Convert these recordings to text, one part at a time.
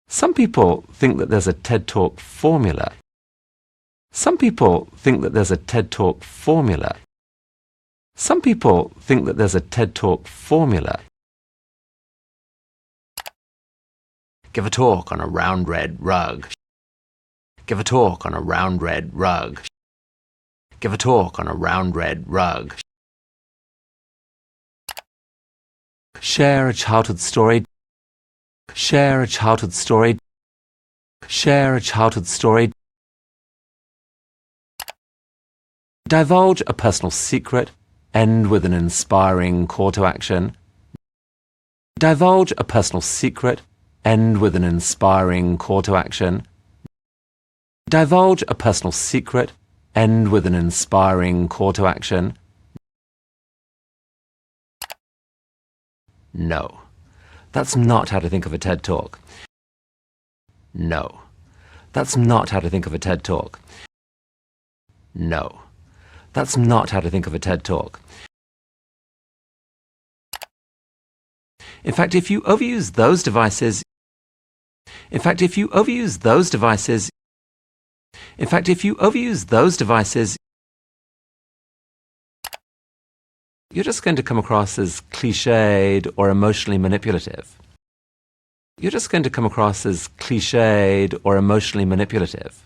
Some people think that there's a TED Talk formula. Some people think that there's a TED Talk formula. Some people think that there's a TED Talk formula. Give a talk on a round red rug. Give a talk on a round red rug. Give a talk on a round red rug. Share a childhood story. Share a childhood story. Share a childhood story. Divulge a personal secret. End with an inspiring call to action. Divulge a personal secret. End with an inspiring call to action. Divulge a personal secret. End with an inspiring call to action. No, that's not how to think of a TED Talk. No, that's not how to think of a TED Talk. No, that's not how to think of a TED Talk. In fact, if you overuse those devices, you're just going to come across as cliched or emotionally manipulative. You're just going to come across as cliched or emotionally manipulative.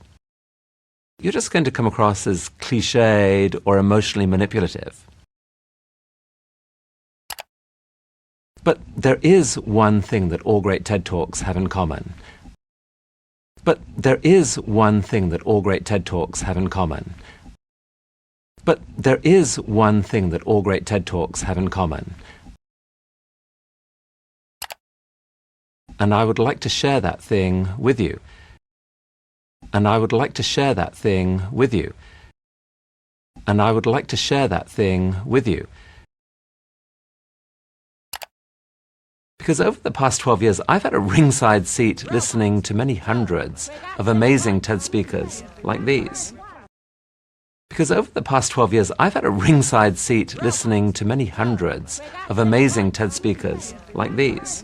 You're just going to come across as cliched or emotionally manipulative. But there is one thing that all great TED Talks have in common. But there is one thing that all great TED Talks have in common. But there is one thing that all great TED Talks have in common. And I would like to share that thing with you. And I would like to share that thing with you. And I would like to share that thing with you. Because over the past 12 years, I've had a ringside seat listening to many hundreds of amazing TED speakers like these. Because over the past 12 years, I've had a ringside seat listening to many hundreds of amazing TED speakers like these.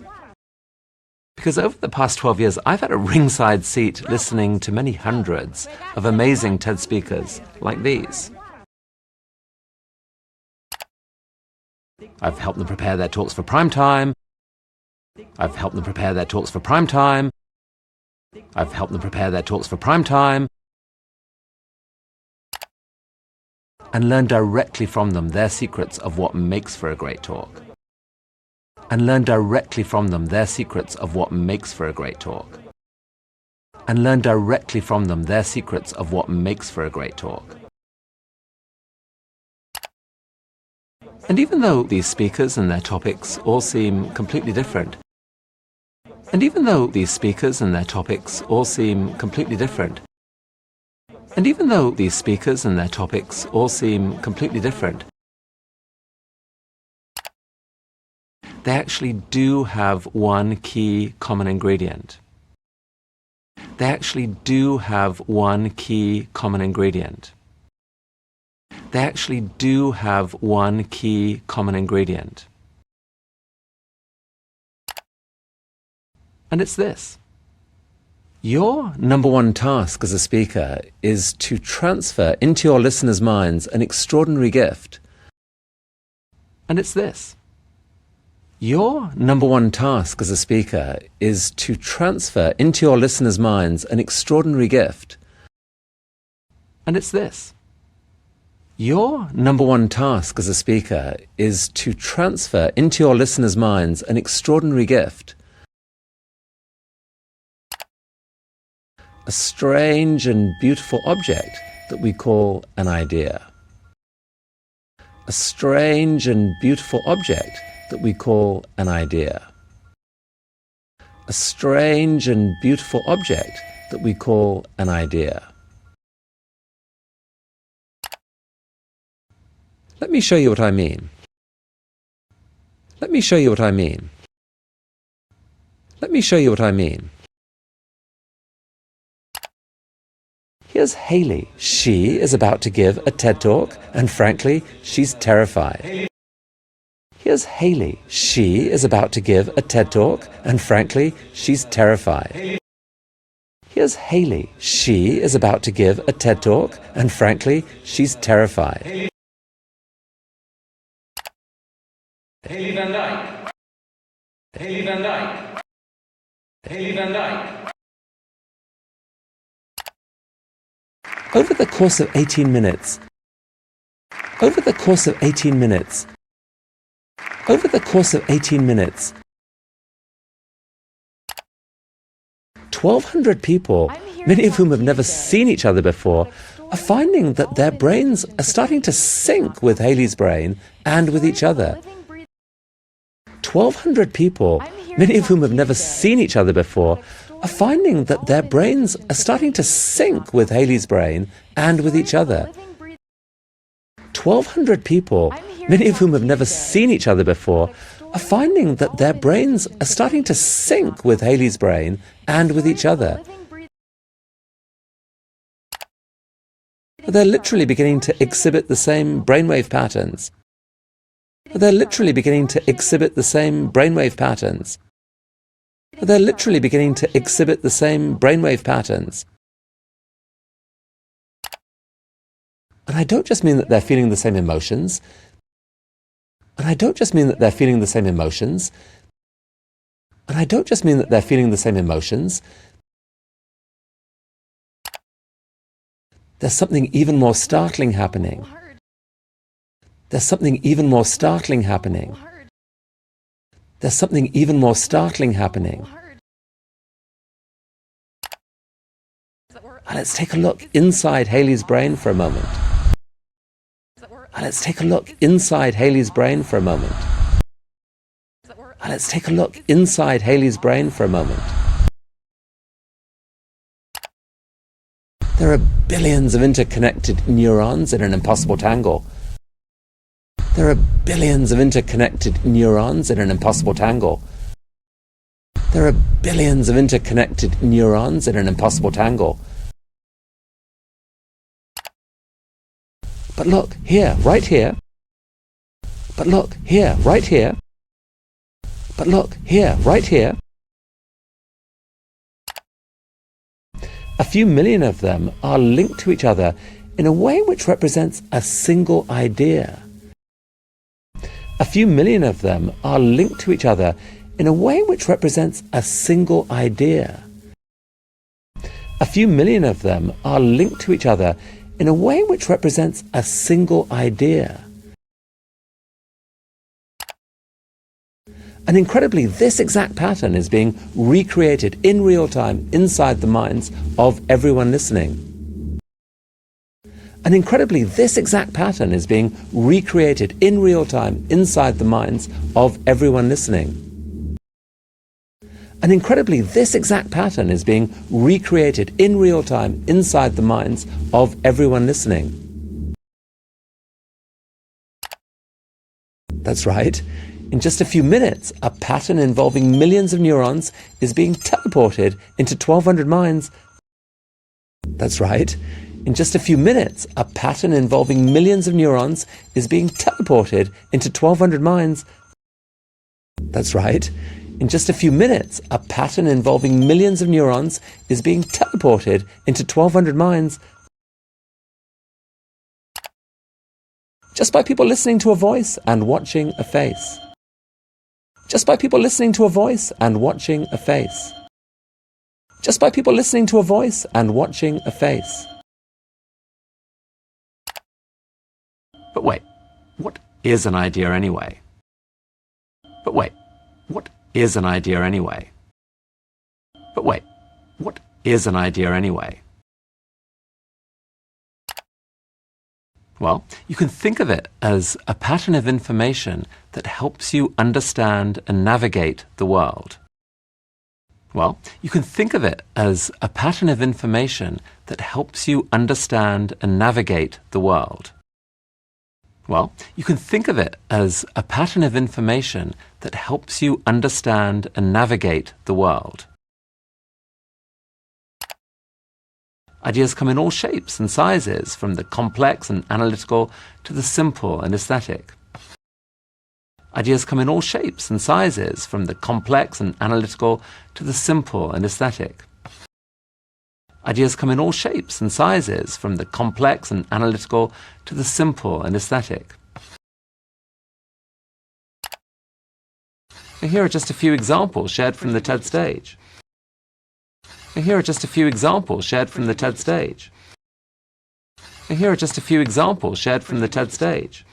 Because over the past 12 years, I've had a ringside seat listening to many hundreds of amazing TED speakers like these. I've helped them prepare their talks for prime time. I've helped them prepare their talks for prime time. I've helped them prepare their talks for prime time. And learn directly from them their secrets of what makes for a great talk. And learn directly from them their secrets of what makes for a great talk. And learn directly from them their secrets of what makes for a great talk. And even though these speakers and their topics all seem completely different, and even though these speakers and their topics all seem completely different, and even though these speakers and their topics all seem completely different, they actually do have one key common ingredient. They actually do have one key common ingredient. They actually do have one key common ingredient. And it's this. Your number one task as a speaker is to transfer into your listeners' minds an extraordinary gift. And it's this. Your number one task as a speaker is to transfer into your listeners' minds an extraordinary gift. And it's this. Your number one task as a speaker is to transfer into your listeners' minds an extraordinary gift. A strange and beautiful object that we call an idea. A strange and beautiful object that we call an idea. A strange and beautiful object that we call an idea. Let me show you what I mean. Let me show you what I mean. Let me show you what I mean. Here's Haley. She is about to give a TED Talk, and frankly, she's terrified. Here's Haley. She is about to give a TED Talk, and frankly, she's terrified. Here's Haley. She is about to give a TED talk, and frankly, she's terrified. Haley Van Dyke. Haley Van Dyke. Haley Van Dyke. Over the course of 18 minutes, over the course of 18 minutes, over the course of 18 minutes, 1,200 people, many of whom have never seen each other before, are finding that their brains are starting to sync with Haley's brain and with each other. 1,200 people, many of whom have never seen each other before, are finding that their brains are starting to sync with Haley's brain and with each other. 1,200 people, many of whom have never seen each other before, are finding that their brains are starting to sync with Haley's brain and with each other. They're literally beginning to exhibit the same brainwave patterns. They're literally beginning to exhibit the same brainwave patterns. They're literally beginning to exhibit the same brainwave patterns. And I don't just mean that they're feeling the same emotions. And I don't just mean that they're feeling the same emotions. And I don't just mean that they're feeling the same emotions. There's something even more startling happening. There's something even more startling happening. There's something even more startling happening. And let's take a look inside Haley's brain for a moment. And let's take a look inside Haley's brain for a moment. And let's take a look inside Haley's brain for a moment. There are billions of interconnected neurons in an impossible tangle. There are billions of interconnected neurons in an impossible tangle. There are billions of interconnected neurons in an impossible tangle. But look, here, right here. But look, here, right here. But look, here, right here. A few million of them are linked to each other in a way which represents a single idea. A few million of them are linked to each other in a way which represents a single idea. A few million of them are linked to each other in a way which represents a single idea. And incredibly, this exact pattern is being recreated in real time inside the minds of everyone listening. And incredibly, this exact pattern is being recreated in real time inside the minds of everyone listening. And incredibly, this exact pattern is being recreated in real time inside the minds of everyone listening. That's right. In just a few minutes, a pattern involving millions of neurons is being teleported into 1,200 minds. That's right. In just a few minutes, a pattern involving millions of neurons is being teleported into 1,200 minds. That's right. In just a few minutes, a pattern involving millions of neurons is being teleported into 1,200 minds. Just by people listening to a voice and watching a face. Just by people listening to a voice and watching a face. Just by people listening to a voice and watching a face. But wait, what is an idea anyway? But wait, what is an idea anyway? But wait, what is an idea anyway? Well, you can think of it as a pattern of information that helps you understand and navigate the world. Well, you can think of it as a pattern of information that helps you understand and navigate the world. Well, you can think of it as a pattern of information that helps you understand and navigate the world. Ideas come in all shapes and sizes, from the complex and analytical to the simple and aesthetic. Ideas come in all shapes and sizes, from the complex and analytical to the simple and aesthetic. Ideas come in all shapes and sizes, from the complex and analytical to the simple and aesthetic. Here are just a few examples shared from the TED stage. Here are just a few examples shared from the TED stage. Here are just a few examples shared from the TED stage.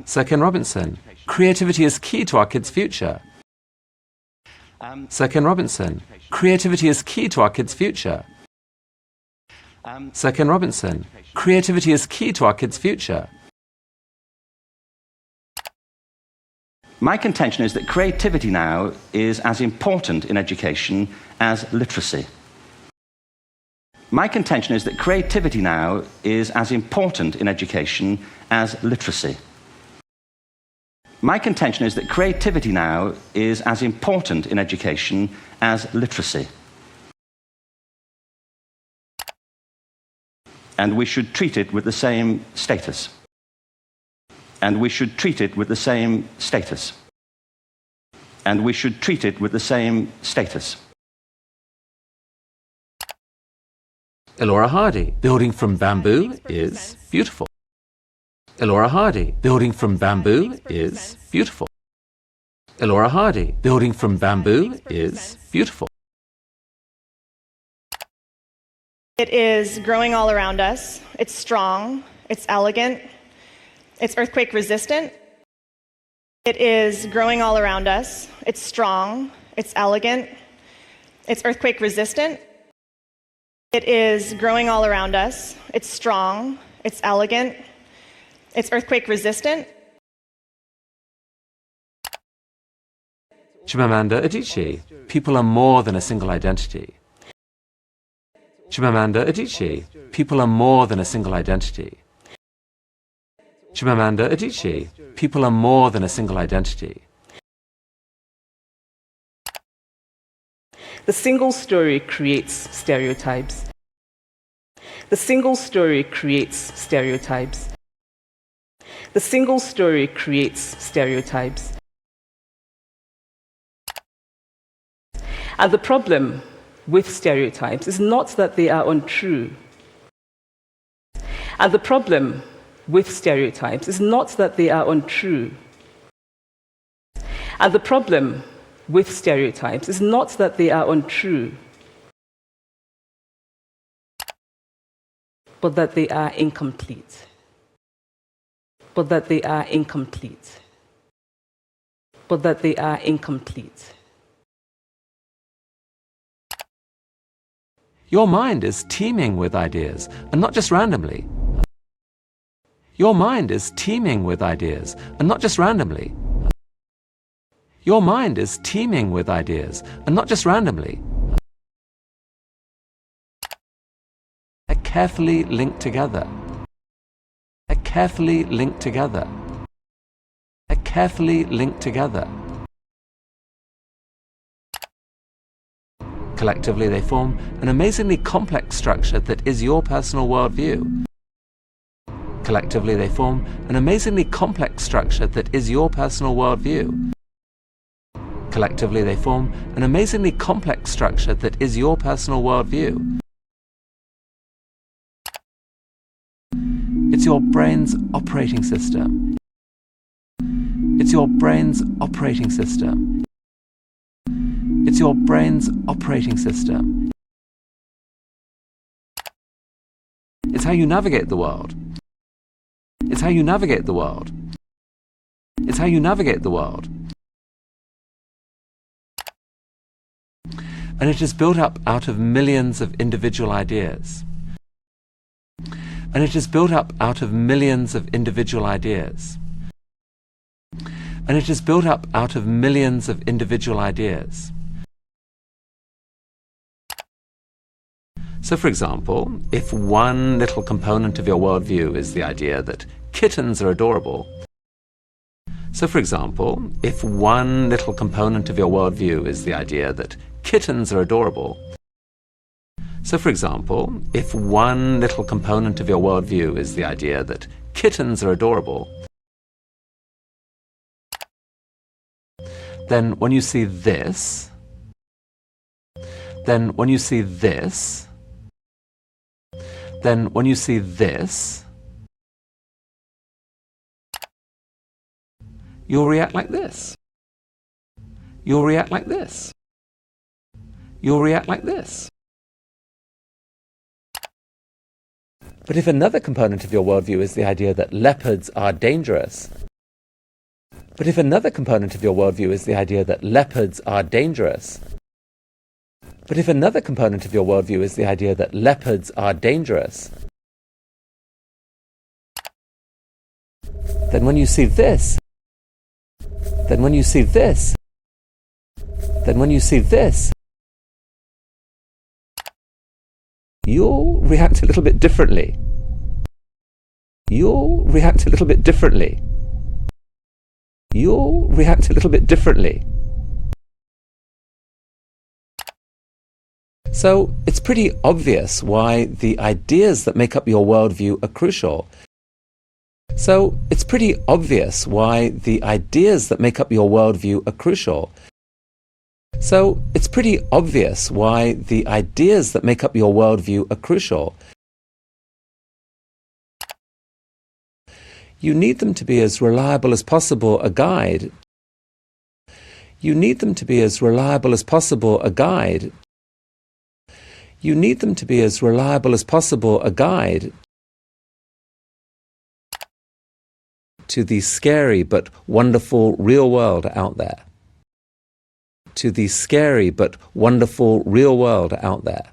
Sir Ken Robinson, creativity is key to our kids' future. Sir Ken Robinson, creativity is key to our kids' future. Sir Ken Robinson, creativity is key to our kids' future. My contention is that creativity now is as important in education as literacy. My contention is that creativity now is as important in education as literacy. My contention is that creativity now is as important in education as literacy. And we should treat it with the same status. And we should treat it with the same status. And we should treat it with the same status. Elora Hardy, building from bamboo is beautiful. Elora Hardy, building from bamboo is beautiful. Elora Hardy, building from bamboo is beautiful. It is growing all around us. It's strong. It's elegant. It's earthquake resistant. It is growing all around us. It's strong. It's elegant. It's earthquake resistant. It is growing all around us. It's strong. It's elegant. It's earthquake resistant. Chimamanda Adichie, people are more than a single identity. Chimamanda Adichie, people are more than a single identity. Chimamanda Adichie, people are more than a single identity. The single story creates stereotypes. The single story creates stereotypes. The single story creates stereotypes. And the problem with stereotypes is not that they are untrue. And the problem with stereotypes is not that they are untrue. And the problem with stereotypes is not that they are untrue, but that they are incomplete. But that they are incomplete. But that they are incomplete. Your mind is teeming with ideas, and not just randomly. Your mind is teeming with ideas, and not just randomly. Your mind is teeming with ideas, and not just randomly. They're carefully linked together. They're carefully linked together. They're carefully linked together. Collectively, they form an amazingly complex structure that is your personal worldview. Collectively, they form an amazingly complex structure that is your personal worldview. Collectively, they form an amazingly complex structure that is your personal worldview. It's your brain's operating system. It's your brain's operating system. It's your brain's operating system. It's how you navigate the world. It's how you navigate the world. It's how you navigate the world. And it is built up out of millions of individual ideas. And it is built up out of millions of individual ideas. And it is built up out of millions of individual ideas. So, for example, if one little component of your worldview is the idea that kittens are adorable. So, for example, if one little component of your worldview is the idea that kittens are adorable. So, for example, if one little component of your worldview is the idea that kittens are adorable, then when you see this, then when you see this, then when you see this, you'll react like this. You'll react like this. You'll react like this. But if another component of your worldview is the idea that leopards are dangerous, but if another component of your worldview is the idea that leopards are dangerous, but if another component of your worldview is the idea that leopards are dangerous, then when you see this, then when you see this, then when you see this, you'll react a little bit differently. You'll react a little bit differently. You'll react a little bit differently. So it's pretty obvious why the ideas that make up your worldview are crucial. So it's pretty obvious why the ideas that make up your worldview are crucial. So it's pretty obvious why the ideas that make up your worldview are crucial. You need them to be as reliable as possible a guide. You need them to be as reliable as possible a guide. You need them to be as reliable as possible a guide to the scary but wonderful real world out there. To the scary but wonderful real world out there.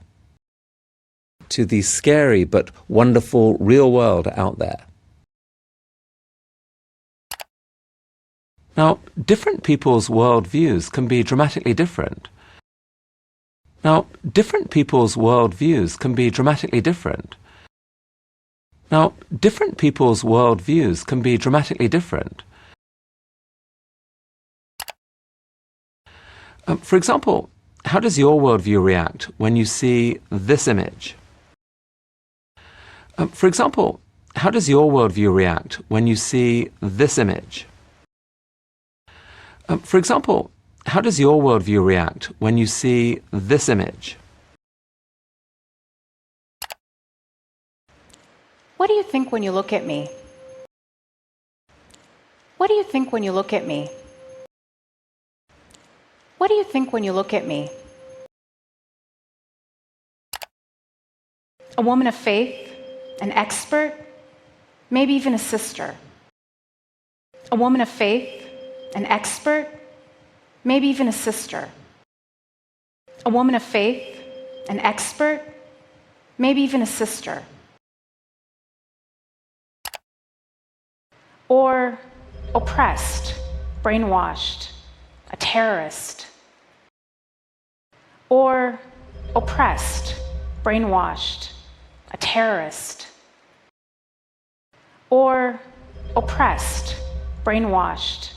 To the scary but wonderful real world out there. Now, different people's worldviews can be dramatically different. Now, different people's worldviews can be dramatically different. Now, different people's worldviews can be dramatically different. For example, how does your worldview react when you see this image? For example, how does your worldview react when you see this image? For example, how does your worldview react when you see this image? What do you think when you look at me? What do you think when you look at me? What do you think when you look at me? A woman of faith, an expert, maybe even a sister. A woman of faith, an expert, maybe even a sister. A woman of faith, an expert, maybe even a sister. Or oppressed, brainwashed, a terrorist. Or oppressed, brainwashed, a terrorist. Or oppressed, brainwashed,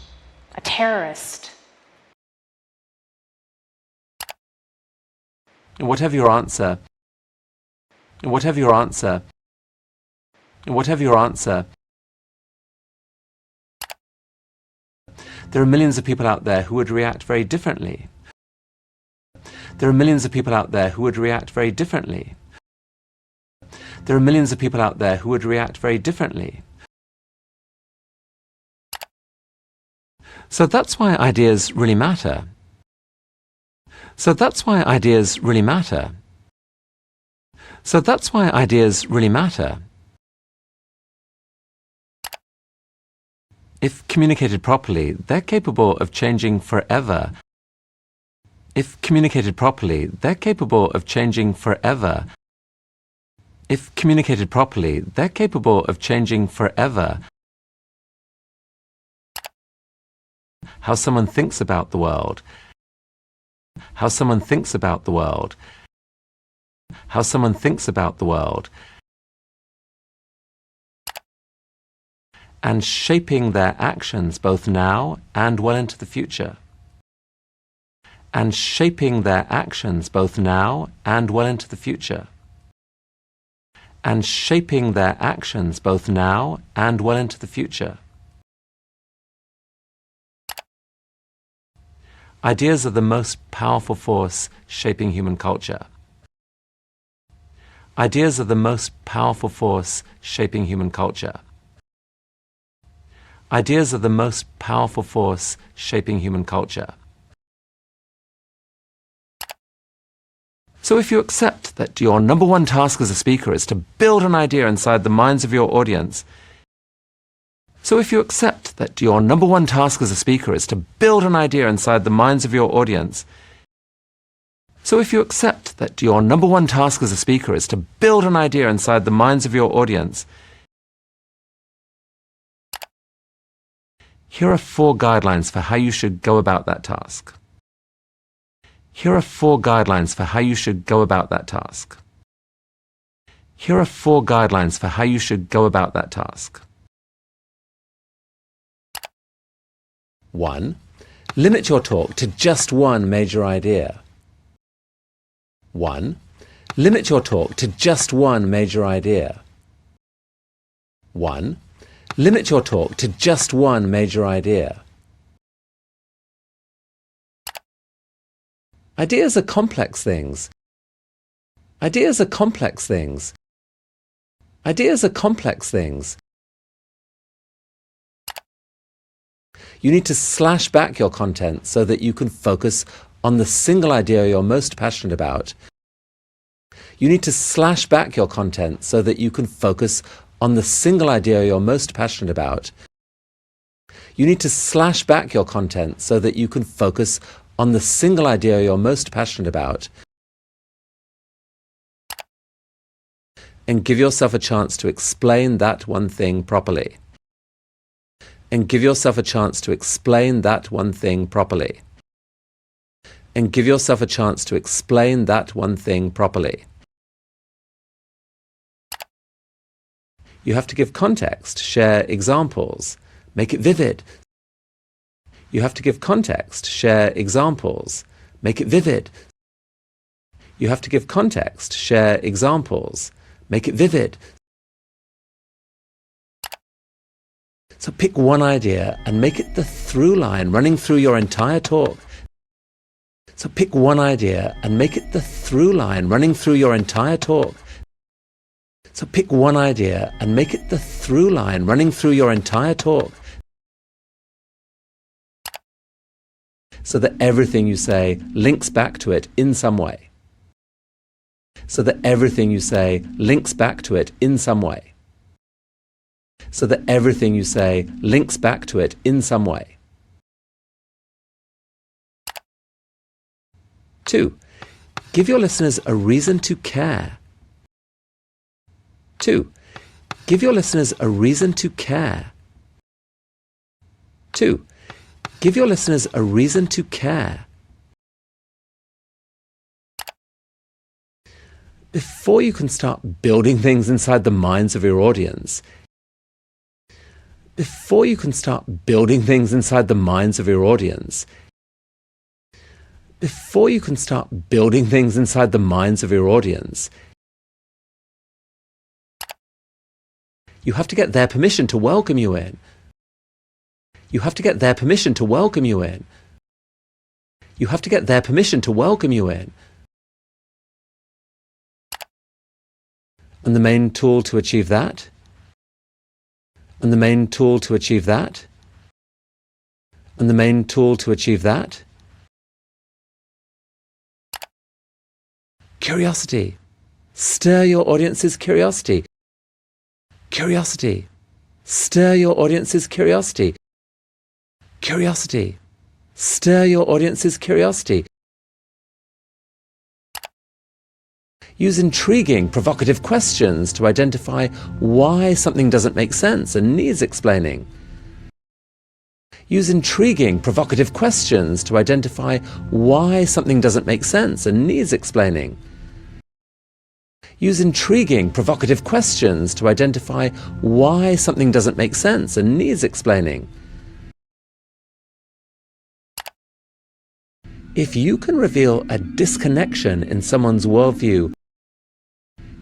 a terrorist. Whatever your answer, whatever your answer, whatever your answer, there are millions of people out there who would react very differently. There are millions of people out there who would react very differently. There are millions of people out there who would react very differently. So that's why ideas really matter. So that's why ideas really matter. So that's why ideas really matter. If communicated properly, they're capable of changing forever. If communicated properly, they're capable of changing forever. If communicated properly, they're capable of changing forever. How someone thinks about the world. How someone thinks about the world. How someone thinks about the world. And shaping their actions both now and well into the future. And shaping their actions both now and well into the future. And shaping their actions both now and well into the future. Ideas are the most powerful force shaping human culture. Ideas are the most powerful force shaping human culture. Ideas are the most powerful force shaping human culture. So if you accept that your number one task as a speaker is to build an idea inside the minds of your audience, so if you accept that your number one task as a speaker is to build an idea inside the minds of your audience, so if you accept that your number one task as a speaker is to build an idea inside the minds of your audience, here are 4 guidelines for how you should go about that task. Here are 4 guidelines for how you should go about that task. Here are 4 guidelines for how you should go about that task. 1. Limit your talk to just one major idea. 1. Limit your talk to just one major idea. 1. Limit your talk to just one major idea. Ideas are complex things. Ideas are complex things. Ideas are complex things. You need to slash back your content so that you can focus on the single idea you're most passionate about. You need to slash back your content so that you can focus on the single idea you're most passionate about. You need to slash back your content so that you can focus on the single idea you're most passionate about. And give yourself a chance to explain that one thing properly. And give yourself a chance to explain that one thing properly. And give yourself a chance to explain that one thing properly. You have to give context, share examples, make it vivid. You have to give context, share examples, make it vivid. You have to give context, share examples, make it vivid. So pick one idea and make it the through line running through your entire talk. So pick one idea and make it the through line running through your entire talk. So pick one idea and make it the through line running through your entire talk. So that everything you say links back to it in some way. So that everything you say links back to it in some way. So that everything you say links back to it in some way. 2. Give your listeners a reason to care. 2. Give your listeners a reason to care. 2. Give your listeners a reason to care. Before you can start building things inside the minds of your audience, before you can start building things inside the minds of your audience, before you can start building things inside the minds of your audience, you have to get their permission to welcome you in. You have to get their permission to welcome you in. You have to get their permission to welcome you in. And the main tool to achieve that? And the main tool to achieve that? And the main tool to achieve that? Curiosity. Stir your audience's curiosity. Curiosity. Stir your audience's curiosity. Curiosity. Stir your audience's curiosity. Use intriguing, provocative questions to identify why something doesn't make sense and needs explaining. Use intriguing, provocative questions to identify why something doesn't make sense and needs explaining. Use intriguing, provocative questions to identify why something doesn't make sense and needs explaining. If you can reveal a disconnection in someone's worldview,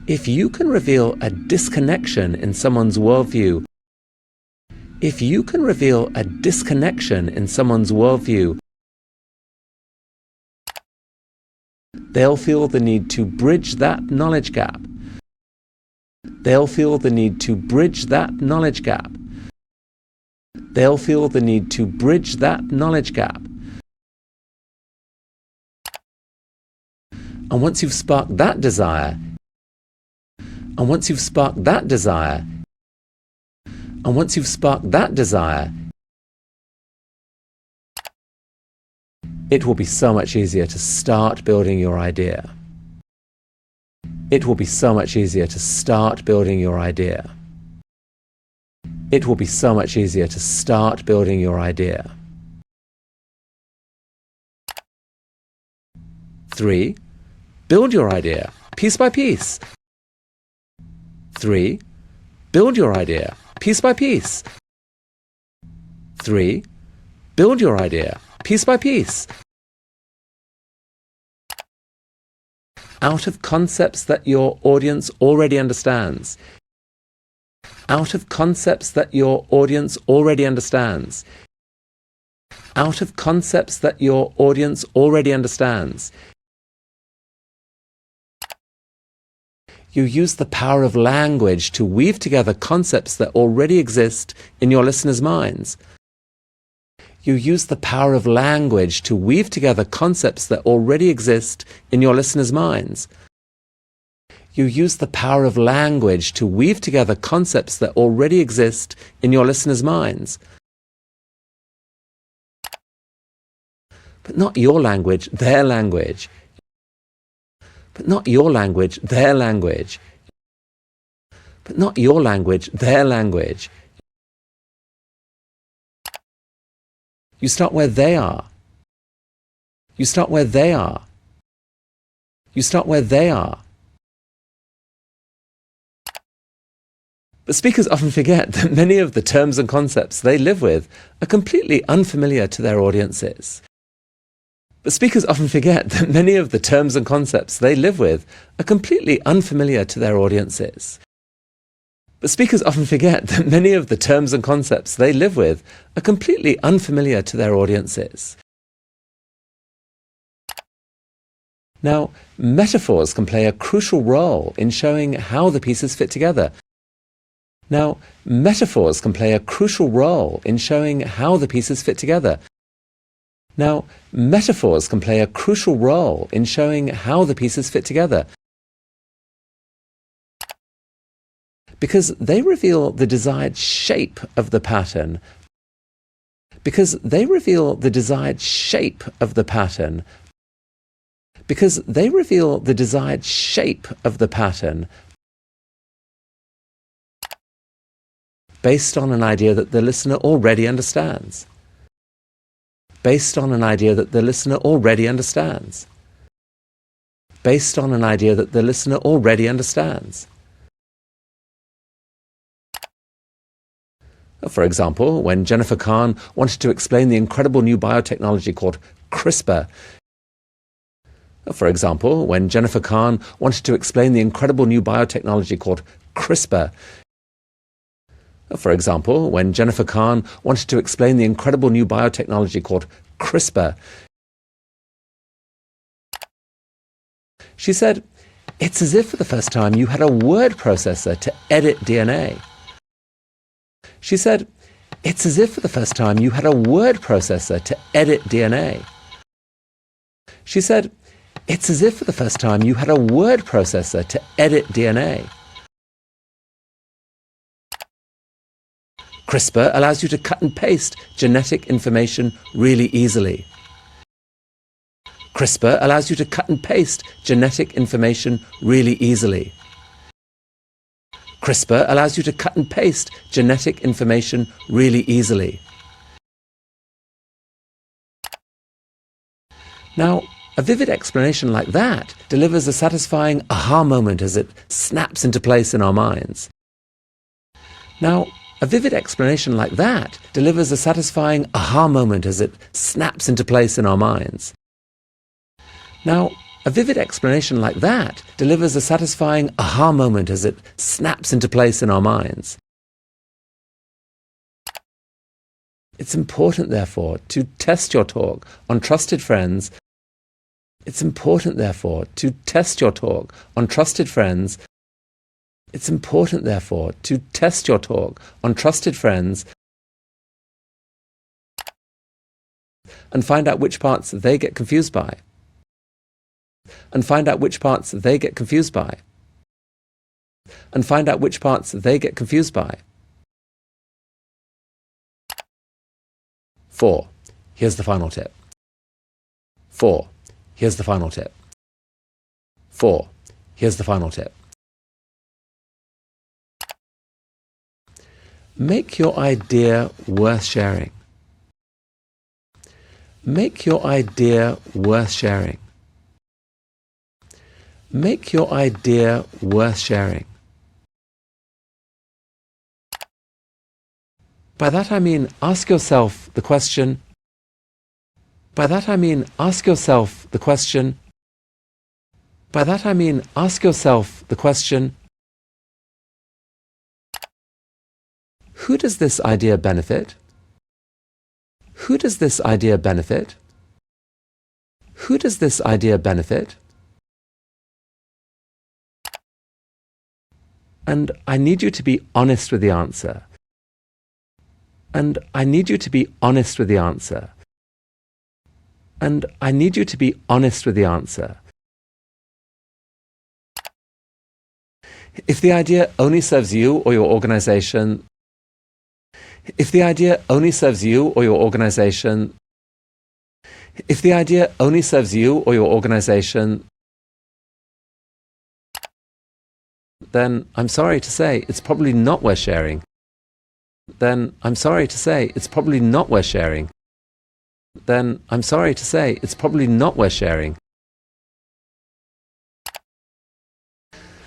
if you can reveal a disconnection in someone's worldview, if you can reveal a disconnection in someone's worldview, They'll feel the need to bridge that knowledge gap. They'll feel the need to bridge that knowledge gap. They'll feel the need to bridge that knowledge gap. And once you've sparked that desire, and once you've sparked that desire, and once you've sparked that desire, it will be so much easier to start building your idea. It will be so much easier to start building your idea. It will be so much easier to start building your idea. 3. Build your idea, piece by piece. 3. Build your idea, piece by piece. 3. Build your idea, piece by piece. Out of concepts that your audience already understands. Out of concepts that your audience already understands. Out of concepts that your audience already understands. You use the power of language to weave together concepts that already exist in your listeners' minds. You use the power of language to weave together concepts that already exist in your listeners' minds. You use the power of language to weave together concepts that already exist in your listeners' minds. But not your language, their language. But not your language, their language. But not your language, their language. You start where they are. You start where they are. You start where they are. But speakers often forget that many of the terms and concepts they live with are completely unfamiliar to their audiences. But speakers often forget that many of the terms and concepts they live with are completely unfamiliar to their audiences. But speakers often forget that many of the terms and concepts they live with are completely unfamiliar to their audiences. Now, metaphors can play a crucial role in showing how the pieces fit together. Now, metaphors can play a crucial role in showing how the pieces fit together. Now, metaphors can play a crucial role in showing how the pieces fit together. Because they reveal the desired shape of the pattern. Because they reveal the desired shape of the pattern. Because they reveal the desired shape of the pattern. Based on an idea that the listener already understands. Based on an idea that the listener already understands. Based on an idea that the listener already understands. For example, when Jennifer Kahn wanted to explain the incredible new biotechnology called CRISPR. For example, when Jennifer Kahn wanted to explain the incredible new biotechnology called CRISPR. For example, when Jennifer Kahn wanted to explain the incredible new biotechnology called CRISPR. She said, "It's as if for the first time you had a word processor to edit DNA." She said, "It's as if for the first time you had a word processor to edit DNA." She said, "It's as if for the first time you had a word processor to edit DNA." CRISPR allows you to cut and paste genetic information really easily. CRISPR allows you to cut and paste genetic information really easily. CRISPR allows you to cut and paste genetic information really easily. Now, a vivid explanation like that delivers a satisfying aha moment as it snaps into place in our minds. Now, a vivid explanation like that delivers a satisfying aha moment as it snaps into place in our minds. Now, a vivid explanation like that delivers a satisfying aha moment as it snaps into place in our minds. It's important, therefore, to test your talk on trusted friends It's important, therefore, to test your talk on trusted friends. It's important, therefore, to test your talk on trusted friends and find out which parts they get confused by. And find out which parts they get confused by. And find out which parts they get confused by. 4. Here's the final tip. 4. Here's the final tip. 4. Here's the final tip. Make your idea worth sharing. Make your idea worth sharing. Make your idea worth sharing. By that I mean ask yourself the question. By that I mean ask yourself the question. By that I mean ask yourself the question. Who does this idea benefit? Who does this idea benefit? Who does this idea benefit? And I need you to be honest with the answer. And I need you to be honest with the answer. And I need you to be honest with the answer. If the idea only serves you or your organization, if the idea only serves you or your organization, if the idea only serves you or your organization, then I'm sorry to say it's probably not worth sharing. Then I'm sorry to say it's probably not worth sharing. Then I'm sorry to say it's probably not worth sharing.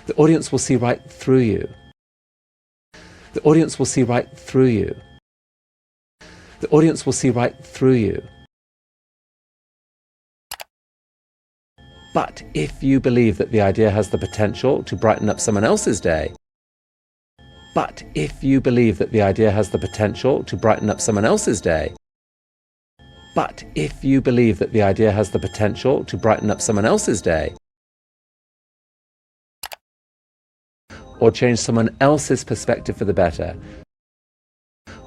The audience will see right through you. The audience will see right through you. The audience will see right through you. But if you believe that the idea has the potential to brighten up someone else's day, but if you believe that the idea has the potential to brighten up someone else's day, but if you believe that the idea has the potential to brighten up someone else's day, or change someone else's perspective for the better,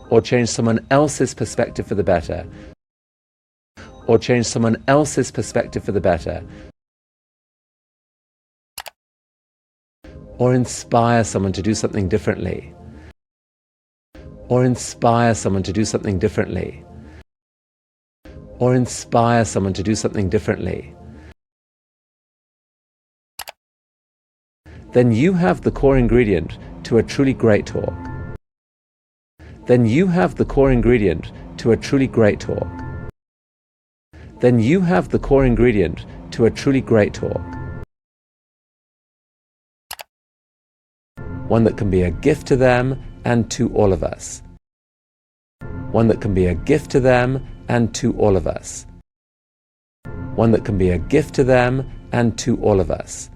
or change someone else's perspective for the better, or change someone else's perspective for the better, or inspire someone to do something differently, or inspire someone to do something differently, or inspire someone to do something differently, then you have the core ingredient to a truly great talk. Then you have the core ingredient to a truly great talk. Then you have the core ingredient to a truly great talk. One that can be a gift to them and to all of us. One that can be a gift to them and to all of us. One that can be a gift to them and to all of us.